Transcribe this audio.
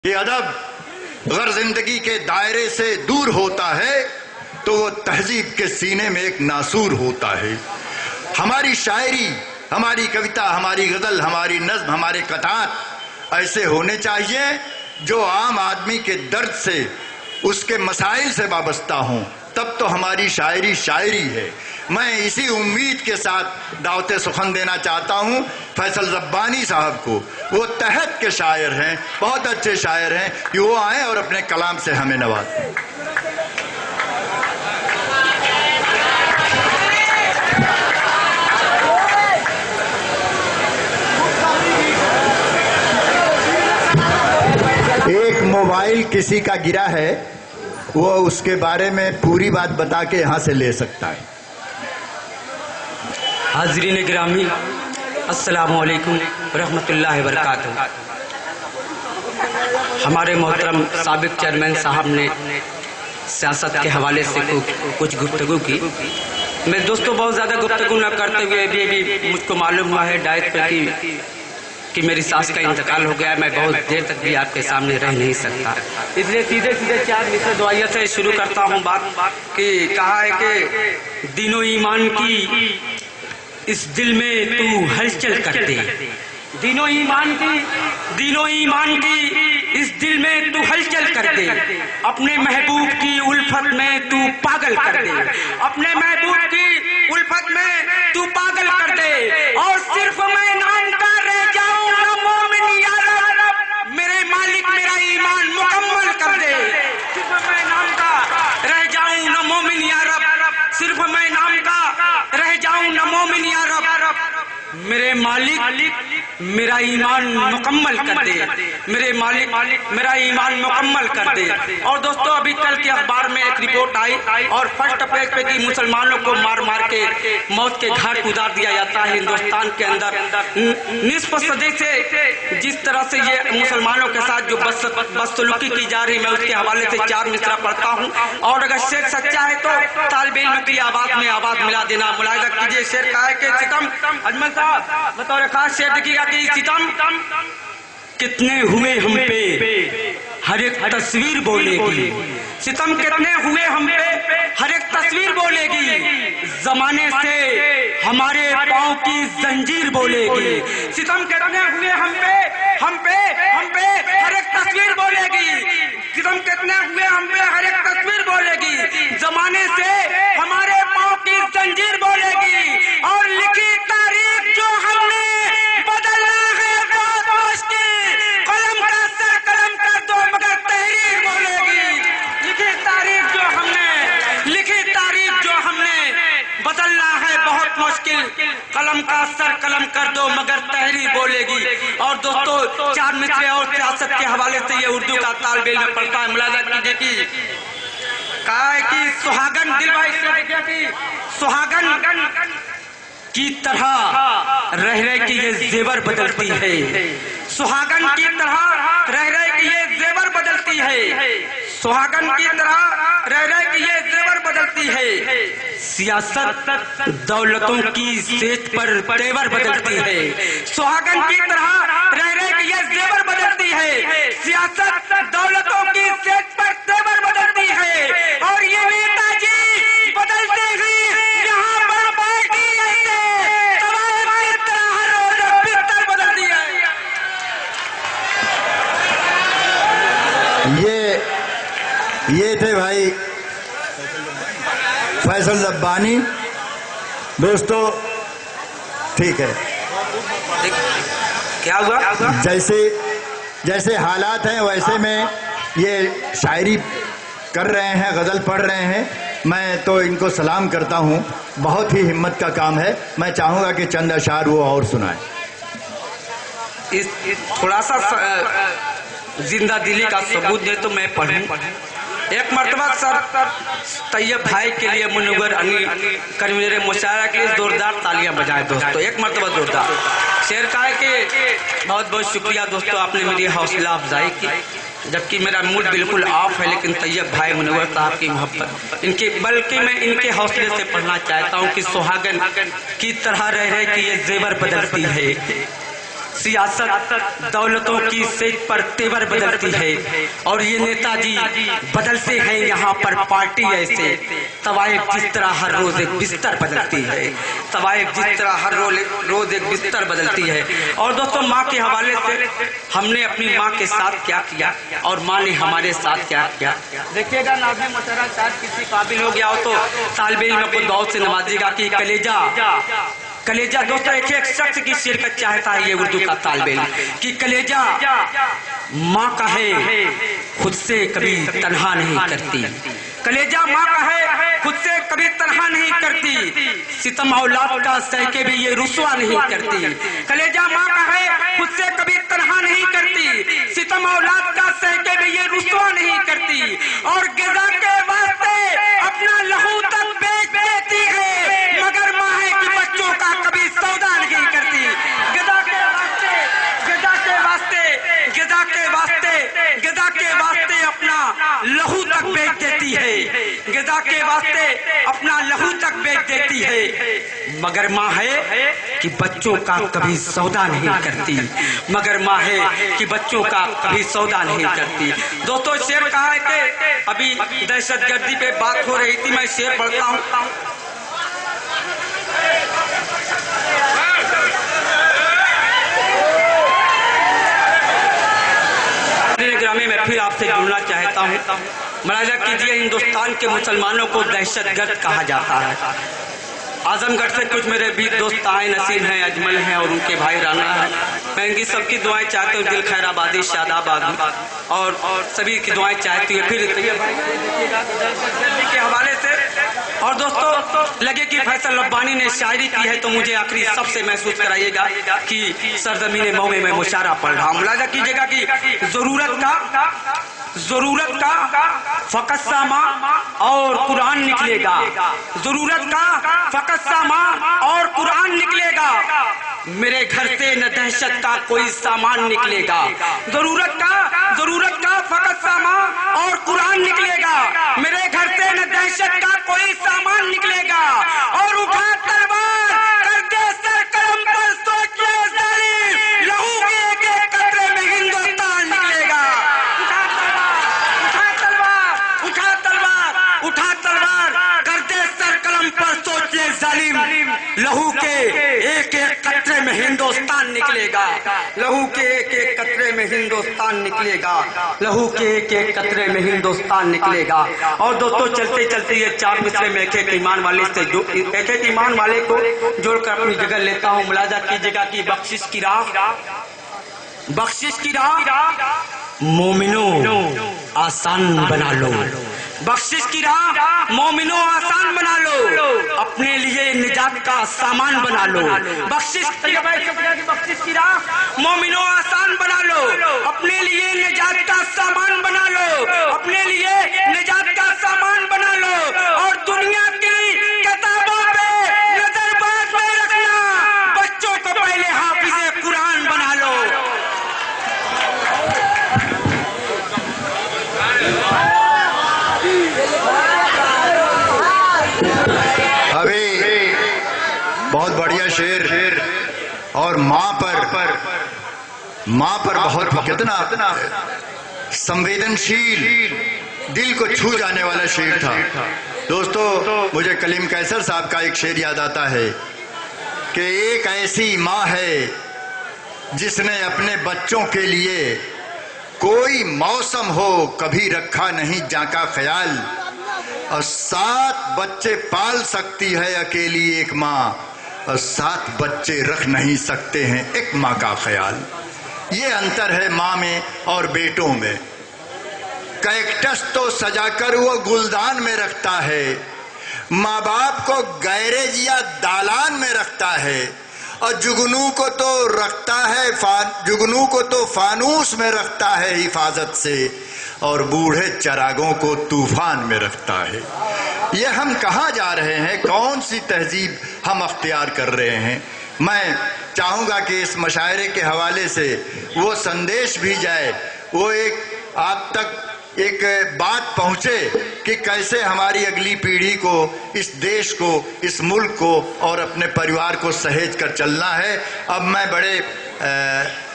ये अदब अगर जिंदगी के दायरे से दूर होता है तो वो तहजीब के सीने में एक नासूर होता है। हमारी शायरी, हमारी कविता, हमारी गजल, हमारी नज्म, हमारे कतार ऐसे होने चाहिए जो आम आदमी के दर्द से, उसके मसाइल से वाबस्ता हों, तब तो हमारी शायरी शायरी है। मैं इसी उम्मीद के साथ दावते सुखन देना चाहता हूँ फैसल रब्बानी साहब को। वो तहत के शायर हैं, बहुत अच्छे शायर हैं, कि वो आए और अपने कलाम से हमें नवाजें। एक मोबाइल किसी का गिरा है, वो उसके बारे में पूरी बात बता के यहाँ से ले सकता है। हाज़रीन गिरामी, अस्सलामु अलैकुम रहमतुल्लाहि व बरकातहू। हमारे मोहतरम साबिक चेयरमैन साहब ने सियासत के हवाले से कुछ गुफ्तगू की। मैं दोस्तों बहुत ज़्यादा गुफ्तगू न करते हुए भी मुझको मालूम हुआ है डायट पर कि मेरी सास का इंतकाल हो गया। मैं बहुत देर तक भी आपके सामने रह नहीं सकता, इसलिए सीधे सीधे चार मिसरे दुआया से शुरू करता हूँ बात। कि कहा है कि दीनो ईमान की इस दिल में तू हलचल कर दे, दीनो ईमान की इस दिल में तू हलचल कर दे, अपने महबूब की उल्फत में तू पागल कर दे, अपने महबूब की उल्फत में तू पागल कर दे। और सिर्फ मैं नाम का रह जाऊं ना मोमिन या रब, मेरे मालिक मेरा ईमान मुकम्मल कर दे। सिर्फ मैं नाम का रह जाऊं ना मोमिन या रब, सिर्फ मैं नाम का रह जाऊं ना मोमिन या रब, मेरे मालिक मेरा ईमान मुकम्मल कर दे, मेरे मालिक मेरा ईमान मुकम्मल कर दे। और दोस्तों अभी कल के अखबार में एक रिपोर्ट आई और फर्स्ट पेज पे कि मुसलमानों को मार मार के मौत के घाट उतार दिया जाता है हिंदुस्तान के अंदर। निस्फ सदी से जिस तरह से ये मुसलमानों के साथ जो बदसलूकी की जा रही, मैं उसके हवाले से चार मिसरा पढ़ता हूँ। और अगर शेर सच्चा है तो तालिबे इल्म की आवाज में आवाज मिला देना। मुलाहिजा कीजिए, शेर का है कि सितम, अजमल साहब बतौर खास शेर देखिएगा कि सितम कितने हुए हम पे हर एक तस्वीर बोलेगी, सितम कितने हुए हम पे हर एक तस्वीर बोलेगी, जमाने से हमारे पाँव की जंजीर बोलेगी। सितम कितने हुए हम पे हर एक तस्वीर बोलेगी, सितम कितने हुए हम पे हर एक तस्वीर बोलेगी, जमाने से हमारे पाँव की जंजीर बोलेगी। और लिखी तारीख जो हमने बदलना है बहुत मुश्किल, कलम का सर कलम कर दो मगर तहरीर बोलेगी। लिखी तारीख जो हमने बदलना है बहुत मुश्किल, कलम का सर कलम कर दो मगर तहरीर बोलेगी। और दोस्तों चार मिसरे और सियासत के हवाले से ये उर्दू का तालिबे इल्म पढ़ता है। मुलाहिजा कीजिए कि कहा है कि सुहागन दिल भाई की सुहागन की तरह रह रह के ये जेवर बदलती है, सुहागन की तरह रह रह के ये जेवर बदलती है, सुहागन की तरह रह रह के ये जेवर बदलती है। सियासत दौलतों की सेज पर तेवर बदलती है, सुहागन की तरह रह रह के ये जेवर बदलती है, सियासत दौलतों की सेज पर तेवर बदलती है। और ये नेताजी बदलते ही यहाँ पर पार्टी ये थे भाई फैसल रब्बानी। दोस्तों ठीक है, क्या हुआ? जैसे हालात हैं वैसे में ये शायरी कर रहे हैं, गजल पढ़ रहे हैं। मैं तो इनको सलाम करता हूँ, बहुत ही हिम्मत का काम है। मैं चाहूँगा कि चंद अशार वो और सुनाएं। इस थोड़ा सा जिंदा दिली का सबूत दे तो मैं पढ़ूं। एक मरतबा सर तैयब भाई के लिए मुनव्वर अली करीमेरे मुशायरा के लिए जोरदार तालियां बजाएं दोस्तों, एक मरतबा जोरदार। शेर का है कि बहुत बहुत शुक्रिया दोस्तों, आपने मेरी हौसला अफजाई की, जबकि मेरा मूड बिल्कुल ऑफ है। लेकिन तैयब भाई मुनव्वर साहब की मोहब्बत इनके, बल्कि मैं इनके हौसले से पढ़ना चाहता हूँ कि सुहागन की तरह रह रहे कि ये जेवर बदलती है, सियासत दौलतों की सेज पर तेवर बदलती है और ये नेताजी बदलते हैं यहाँ पर पार्टी ऐसे। तवाइफ जिस तरह हर रोज एक बिस्तर बदलती है, तवाइफ जिस तरह हर रोज एक बिस्तर बदलती है। और दोस्तों, माँ के हवाले से हमने अपनी माँ के साथ क्या किया और माँ ने हमारे साथ क्या किया, देखिएगा। नाज़िम मोहतरम, शायद किसी काबिल हो गया हो तो तालिब इल्म को दौर से नवाजिएगा कि कलेजा कलेजा। दोस्तों, एक शख्स की शिरकत चाहता है ये उर्दू का तालिब इल्म कि कलेजा माँ का है, खुद से कभी तन्हा नहीं करती। कलेजा माँ का है, खुद से कभी तन्हा नहीं करती। सितम औलाद का सह के भी ये रुसवा नहीं करती। कलेजा माँ का है, खुद से कभी तन्हा नहीं करती। सितम औलाद का सह के भी ये रुसवा नहीं करती। और ग़िज़ा के वास्ते अपना लहू तक बेच देती है, मगर माँ है कि बच्चों का कभी सौदा नहीं करती। ग़िज़ा के वास्ते, ग़िज़ा के वास्ते, ग़िज़ा के वास्ते, ग़िज़ा के वास्ते अपना लहू तक बेच देती है। ग़िज़ा के वास्ते अपना लहू तक बेच देती है, मगर माँ है कि बच्चों का कभी सौदा नहीं करती। मगर माँ है कि बच्चों का कभी सौदा नहीं करती। दोस्तों, शेर कहा है कि अभी दहशतगर्दी पे बात हो रही थी, मैं शेर पढ़ता हूँ। ग्रामी में फिर आपसे जुड़ना चाहता हूँ। मुलाहिजा कीजिए, हिंदुस्तान के मुसलमानों को दहशतगर्द कहा जाता है। आजमगढ़ से कुछ मेरे भी दोस्त आए, नसीम हैं, अजमल हैं और उनके भाई राना है। मैं इनकी सबकी दुआएं चाहती हूँ, दिल खैराबादी, शादाबाद और सभी की दुआएं चाहती हूँ। फिर के हवाले से और दोस्तों, लगे कि फैसल रब्बानी ने शायरी की है तो मुझे आखिरी सबसे महसूस कराइएगा कि सरजमीन मऊ में मैं मुशारा पढ़ रहा हूँ। मुलाहिजा कीजिएगा कि जरूरत का फकत सामा और कुरान निकलेगा। जरूरत का फकत सामा और कुरान निकलेगा। मेरे घर से न दहशत का कोई सामान निकलेगा। जरूरत का फकत सामा और कुरान निकलेगा। मेरे घर से न दहशत का कोई सामान निकलेगा। और उठा तलवार कर दे सर कलम पर, सोच ले ज़ालिम, लहू के एक कतरे में हिंदुस्तान निकलेगा। उठा तलवार कर दे सर कलम पर, सोच ले ज़ालिम, लहू के एक एक कतरे में हिंदुस्तान निकलेगा। लहू के एक एक कतरे में हिंदुस्तान निकलेगा। लहू के एक एक कतरे में हिंदुस्तान निकलेगा। और दोस्तों, चलते चलते ये चार मिसरे में एक एक ईमान वाले से एक एक ईमान वाले को जोड़कर अपनी जगह लेता हूँ। मुलाहिजा कीजिएगा कि बख्शिश की राह मोमिनो आसान बना लो। बख्शिश की राह मोमिनो आसान बना लो। अपने लिए निजात का सामान बना लो। बख्शिश की राह मोमिनो आसान बना लो। अपने लिए निजात का सामान बना लो। अपने लिए निजात का सामान बना लो। और दुनिया की किताबों पे नजर बाज में रखना, बच्चों को पहले हाफिज़े कुरान बना लो। अभी बहुत बढ़िया शेर और माँ पर बहुत कितना संवेदनशील, दिल को छू जाने वाला शेर था। दोस्तों, मुझे कलीम कैसर साहब का एक शेर याद आता है कि एक ऐसी माँ है जिसने अपने बच्चों के लिए कोई मौसम हो कभी रखा नहीं जाका ख्याल, और 7 बच्चे पाल सकती है अकेली एक माँ, और 7 बच्चे रख नहीं सकते हैं एक माँ का ख्याल। ये अंतर है माँ में और बेटों में। कैक्टस तो सजाकर वो गुलदान में रखता है, माँ बाप को गैरेज या दालान में रखता है, और जुगनू को तो फानूस में रखता है हिफाजत से, और बूढ़े चरागों को तूफान में रखता है। ये हम कहाँ जा रहे हैं, कौन सी तहजीब हम अख्तियार कर रहे हैं? मैं चाहूँगा कि इस मशायरे के हवाले से वो संदेश भी जाए, वो एक आप तक एक बात पहुँचे कि कैसे हमारी अगली पीढ़ी को, इस देश को, इस मुल्क को और अपने परिवार को सहेज कर चलना है। अब मैं बड़े